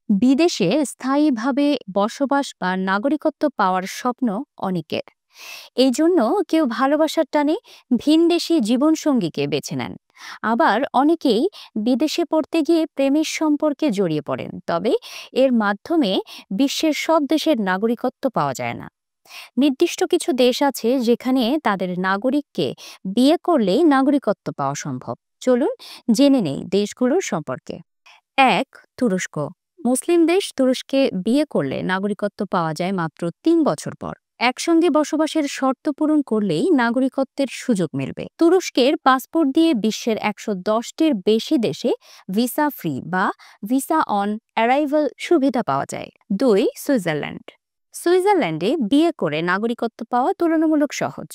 বিদেশে স্থায়ীভাবে বসবাস বা নাগরিকত্ব পাওয়ার স্বপ্ন অনেকের। এই জন্য কেউ ভালোবাসার টানে ভিনদেশী জীবনসঙ্গীকে বেছে নেন। আবার অনেকেই বিদেশে পড়তে গিয়ে প্রেমের সম্পর্কে জড়িয়ে পড়েন, তবে এর মাধ্যমে বিশ্বের সব দেশের নাগরিকত্ব পাওয়া যায় না। নির্দিষ্ট কিছু দেশ আছে যেখানে তাদের নাগরিককে বিয়ে করলেই নাগরিকত্ব পাওয়া সম্ভব। চলুন জেনে নেই দেশগুলোর সম্পর্কে। ১. তুরস্ক। মুসলিম দেশ তুরস্কে বিয়ে করলে নাগরিকত্ব পাওয়া যায় মাত্র ৩ বছর পর। একসঙ্গে বসবাসের শর্ত পূরণ করলেই নাগরিকত্বের সুযোগ মিলবে। তুরস্কের পাসপোর্ট দিয়ে বিশ্বের ১১০টির বেশি দেশে ভিসা ফ্রি বা ভিসা অন অ্যারাইভাল সুবিধা পাওয়া যায়। ২. সুইজারল্যান্ড। সুইজারল্যান্ডে বিয়ে করে নাগরিকত্ব পাওয়া তুলনামূলক সহজ।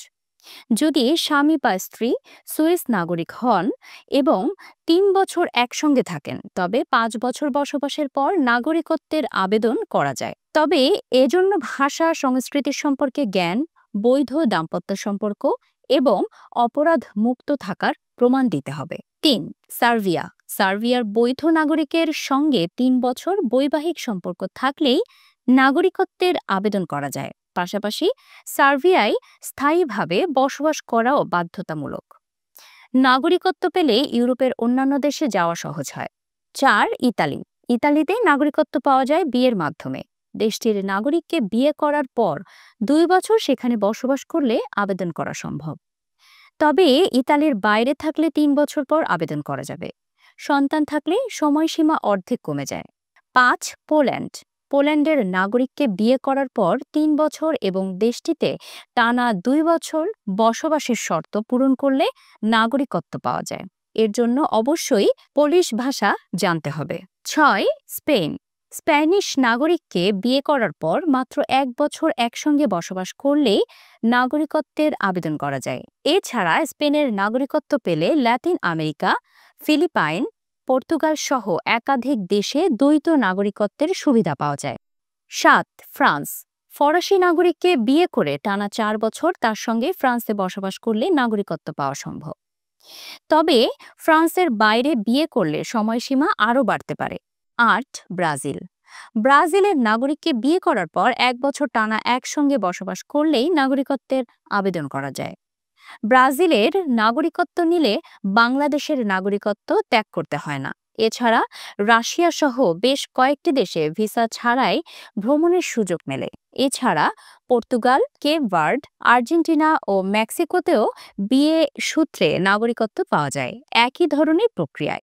যদি স্বামী বা স্ত্রী সুইস নাগরিক হন এবং ৩ বছর একসঙ্গে থাকেন, তবে ৫ বছর বসবাসের পর নাগরিকত্বের আবেদন করা যায়। তবে এজন্য ভাষা সংস্কৃতির সম্পর্কে জ্ঞান, বৈধ দাম্পত্য সম্পর্ক এবং অপরাধ মুক্ত থাকার প্রমাণ দিতে হবে। ৩. সার্বিয়া। সার্বিয়ার বৈধ নাগরিকের সঙ্গে ৩ বছর বৈবাহিক সম্পর্ক থাকলেই নাগরিকত্বের আবেদন করা যায়। পাশাপাশি সার্বিয়ায় স্থায়ীভাবে বসবাস করাও বাধ্যতামূলক। নাগরিকত্ব পেলে ইউরোপের অন্যান্য দেশে যাওয়া সহজ হয়। ৪. ইতালি। ইতালিতে নাগরিকত্ব পাওয়া যায় বিয়ের মাধ্যমে। দেশটির নাগরিককে বিয়ে করার পর ২ বছর সেখানে বসবাস করলে আবেদন করা সম্ভব। তবে ইতালির বাইরে থাকলে ৩ বছর পর আবেদন করা যাবে। সন্তান থাকলে সময়সীমা অর্ধেক কমে যায়। ৫. পোল্যান্ড। পোল্যান্ডের নাগরিককে বিয়ে করার পর ৩ বছর এবং দেশটিতে টানা ২ বছর বসবাসের শর্ত পূরণ করলে নাগরিকত্ব পাওয়া যায়। এর জন্য অবশ্যই পোলিশ ভাষা জানতে হবে। ৬. স্পেন। স্প্যানিশ নাগরিককে বিয়ে করার পর মাত্র ১ বছর একসঙ্গে বসবাস করলেই নাগরিকত্বের আবেদন করা যায়। এছাড়া স্পেনের নাগরিকত্ব পেলে ল্যাটিন আমেরিকা, ফিলিপাইন, পর্তুগাল সহ একাধিক দেশে দ্বৈত নাগরিকত্বের সুবিধা পাওয়া যায়। ৭. ফ্রান্স। ফরাসি নাগরিককে বিয়ে করে টানা ৪ বছর তার সঙ্গে ফ্রান্সে বসবাস করলে নাগরিকত্ব পাওয়া সম্ভব। তবে ফ্রান্সের বাইরে বিয়ে করলে সময়সীমা আরও বাড়তে পারে। ৮. ব্রাজিল। ব্রাজিলের নাগরিককে বিয়ে করার পর ১ বছর টানা একসঙ্গে বসবাস করলেই নাগরিকত্বের আবেদন করা যায়। ব্রাজিলের নাগরিকত্ব নিলে বাংলাদেশের নাগরিকত্ব ত্যাগ করতে হয় না। এছাড়া রাশিয়া সহ বেশ কয়েকটি দেশে ভিসা ছাড়াই ভ্রমণের সুযোগ মেলে। এছাড়া পর্তুগাল, কেপ ভার্ড, আর্জেন্টিনা ও মেক্সিকোতেও বিয়ে সূত্রে নাগরিকত্ব পাওয়া যায় একই ধরনের প্রক্রিয়ায়।